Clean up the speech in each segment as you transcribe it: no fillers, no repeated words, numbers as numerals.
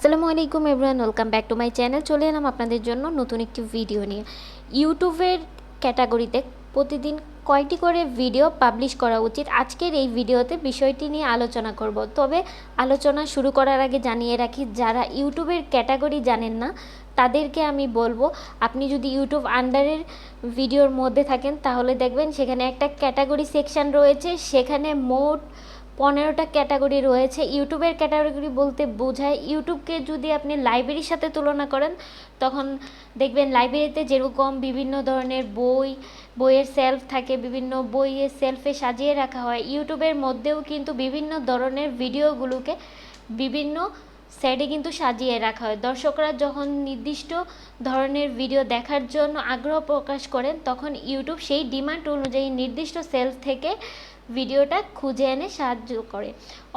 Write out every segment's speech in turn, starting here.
আসসালামু আলাইকুম everyone, welcome back to my channel. চলে এলাম আপনাদের জন্য নতুন একটি ভিডিও নিয়ে। ইউটিউবের ক্যাটাগরিতে প্রতিদিন কয়টি করে ভিডিও পাবলিশ করা উচিত, আজকের এই ভিডিওতে বিষয়টি নিয়ে আলোচনা করব। তবে আলোচনা শুরু করার আগে জানিয়ে রাখি, যারা ইউটিউবের ক্যাটাগরি জানেন না তাদেরকে আমি বলবো, আপনি যদি ইউটিউব আন্ডারের ভিডিওর মধ্যে থাকেন তাহলে দেখবেন সেখানে একটা ক্যাটাগরি সেকশন রয়েছে। সেখানে মোট 15টা ক্যাটাগরি রয়েছে। ইউটিউবের ক্যাটাগরি বলতে বোঝায়, ইউটিউবকে যদি আপনি লাইব্রেরির সাথে তুলনা করেন তখন দেখবেন লাইব্রেরিতে যেরকম বিভিন্ন ধরনের বইয়ের সেলফ থাকে, বিভিন্ন বইয়ের সেলফে সাজিয়ে রাখা হয়, ইউটিউবের মধ্যেও কিন্তু বিভিন্ন ধরনের ভিডিওগুলোকে বিভিন্ন সাইডে কিন্তু সাজিয়ে রাখা হয়। দর্শকরা যখন নির্দিষ্ট ধরনের ভিডিও দেখার জন্য আগ্রহ প্রকাশ করেন তখন ইউটিউব সেই ডিমান্ড অনুযায়ী নির্দিষ্ট সেলফ থেকে ভিডিওটা খুঁজে এনে সাহায্য করে।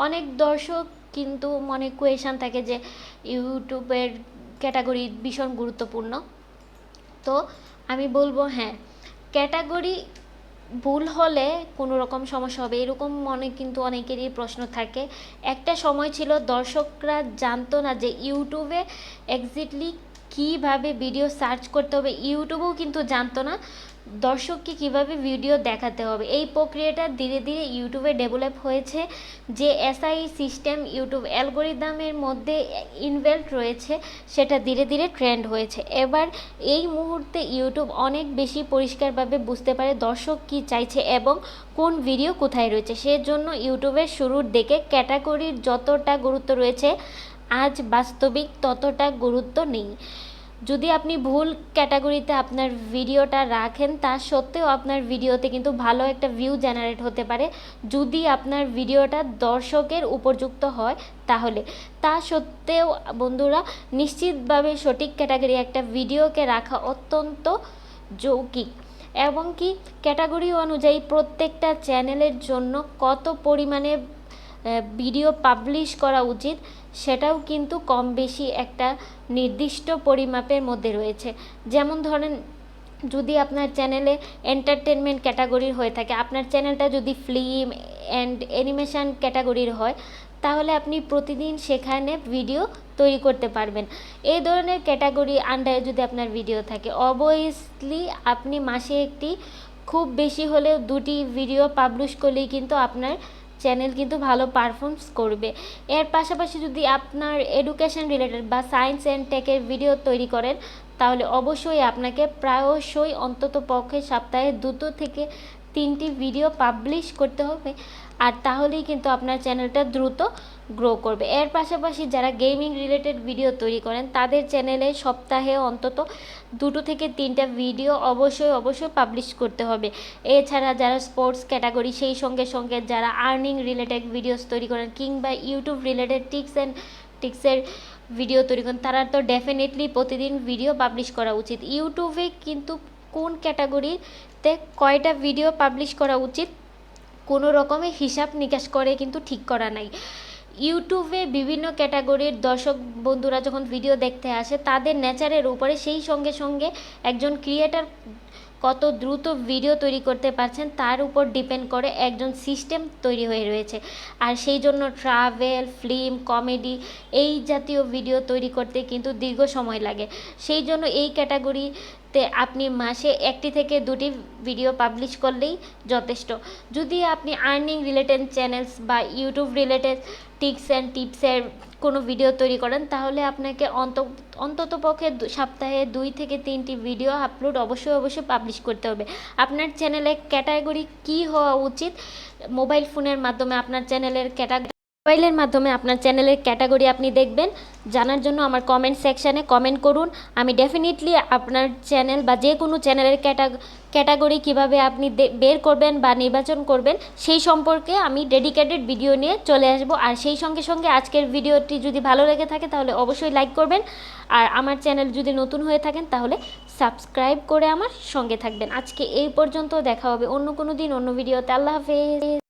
অনেক দর্শক কিন্তু মনে কোয়েশন থাকে যে ইউটিউবের ক্যাটাগরি ভীষণ গুরুত্বপূর্ণ। তো আমি বলবো হ্যাঁ, ক্যাটাগরি ভুল হলে কোনো রকম সমস্যা হবে এরকম মনে কিন্তু অনেকেরই প্রশ্ন থাকে। একটা সময় ছিল দর্শকরা জানতো না যে ইউটিউবে এক্স্যাক্টলি কীভাবে ভিডিও সার্চ করতে হবে, ইউটিউবেও কিন্তু জানতো না দর্শককে কিভাবে ভিডিও দেখাতে হবে। এই প্রক্রিয়াটা ধীরে ধীরে ইউটিউবে ডেভেলপ হয়েছে। যে এসআই সিস্টেম ইউটিউব অ্যালগরিদমের মধ্যে ইনভলভড রয়েছে সেটা ধীরে ধীরে ট্রেন্ড হয়েছে। এবার এই মুহূর্তে ইউটিউব অনেক বেশি পরিষ্কারভাবে বুঝতে পারে দর্শক কী চাইছে এবং কোন ভিডিও কোথায় রয়েছে। সেজন্য ইউটিউবের শুরুর দিকে ক্যাটাগরির যতটা গুরুত্ব রয়েছে আজ বাস্তবিক ততটা গুরুত্ব নেই। যদি আপনি ভুল ক্যাটাগরিতে আপনার ভিডিওটা রাখেন তা সত্ত্বেও আপনার ভিডিওতে কিন্তু ভালো একটা ভিউ জেনারেট হতে পারে, যদি আপনার ভিডিওটা দর্শকের উপযুক্ত হয় তাহলে। তা সত্ত্বেও বন্ধুরা, নিশ্চিতভাবে সঠিক ক্যাটাগরি একটা ভিডিওকে রাখা অত্যন্ত যৌক্তিক। এবং কি ক্যাটাগরি অনুযায়ী প্রত্যেকটা চ্যানেলের জন্য কত পরিমাণে ভিডিও পাবলিশ করা উচিত সেটাও কিন্তু কম বেশি একটা নির্দিষ্ট পরিমাপের মধ্যে রয়েছে। যেমন ধরেন, যদি আপনার চ্যানেলে এন্টারটেনমেন্ট ক্যাটাগরির হয়ে থাকে, আপনার চ্যানেলটা যদি ফিল্ম অ্যান্ড অ্যানিমেশন ক্যাটাগরির হয় তাহলে আপনি প্রতিদিন সেখানে ভিডিও তৈরি করতে পারবেন। এই ধরনের ক্যাটাগরি আন্ডারে যদি আপনার ভিডিও থাকে অবভিয়াসলি আপনি মাসে একটি, খুব বেশি হলেও 2টি ভিডিও পাবলিশ করলেই কিন্তু আপনার চ্যানেল কিন্তু ভালো পারফর্মস করবে। এর পাশাপাশি যদি আপনার এডুকেশন রিলেটেড বা সায়েন্স অ্যান্ড টেকের ভিডিও তৈরি করেন তাহলে অবশ্যই আপনাকে প্রায়শই অন্তত পক্ষে সপ্তাহে 2 থেকে 3টি ভিডিও পাবলিশ করতে হবে, আর তাহলেই কিন্তু আপনার চ্যানেলটা দ্রুত গ্রো করবে। এর পাশাপাশি যারা গেমিং রিলেটেড ভিডিও তৈরি করেন তাদের চ্যানেলে সপ্তাহে অন্তত 2 থেকে 3টা ভিডিও অবশ্যই পাবলিশ করতে হবে। এছাড়া যারা স্পোর্টস ক্যাটাগরি, সেই সঙ্গে সঙ্গে যারা আর্নিং রিলেটেড ভিডিওস তৈরি করেন কিংবা ইউটিউব রিলেটেড টিক্সের ভিডিও তৈরি করেন, তারা তো ডেফিনেটলি প্রতিদিন ভিডিও পাবলিশ করা উচিত। ইউটিউবে কিন্তু কোন ক্যাটাগরিতে কয়টা ভিডিও পাবলিশ করা উচিত কোনো রকমের হিসাব নিকাশ করে কিন্তু ঠিক করা নাই। ইউটিউবে বিভিন্ন ক্যাটাগরির দর্শক বন্ধুরা যখন ভিডিও দেখতে আসে তাদের নেচারের উপরে, সেই সঙ্গে সঙ্গে একজন ক্রিয়েটার কত দ্রুত ভিডিও তৈরি করতে পারছেন তার উপর ডিপেন্ড করে একজন সিস্টেম তৈরি হয়ে রয়েছে। আর সেই জন্য ট্রাভেল, ফিল্ম, কমেডি এই জাতীয় ভিডিও তৈরি করতে কিন্তু দীর্ঘ সময় লাগে। সেই জন্য এই ক্যাটাগরিতে আপনি মাসে 1টি থেকে 2টি ভিডিও পাবলিশ করলেই যথেষ্ট। যদি আপনি আর্নিং রিলেটেড চ্যানেলস বা ইউটিউব রিলেটেড টিপসের কোনো ভিডিও তৈরি করেন তাহলে আপনাকে অন্ততপক্ষে সপ্তাহে 2 থেকে 3টি ভিডিও আপলোড অবশ্যই পাবলিশ করতে হবে। আপনার চ্যানেলের ক্যাটাগরি কী হওয়া উচিত, মোবাইল ফোনের মাধ্যমে আপনার চ্যানেলের ক্যাটাগরি আপনি দেখবেন। জানার জন্য আমার কমেন্ট সেকশানে কমেন্ট করুন। আমি ডেফিনেটলি আপনার চ্যানেল বা যে কোনো চ্যানেলের ক্যাটাগরি কিভাবে আপনি বের করবেন বা নির্বাচন করবেন সেই সম্পর্কে আমি ডেডিকেটেড ভিডিও নিয়ে চলে আসব। আর সেই সঙ্গে সঙ্গে আজকের ভিডিওটি যদি ভালো লেগে থাকে তাহলে অবশ্যই লাইক করবেন, আর আমার চ্যানেল যদি নতুন হয়ে থাকেন তাহলে সাবস্ক্রাইব করে আমার সঙ্গে থাকবেন। আজকে এই পর্যন্ত, দেখা হবে অন্য কোনো দিন অন্য ভিডিওতে। আল্লাহ হাফেজ।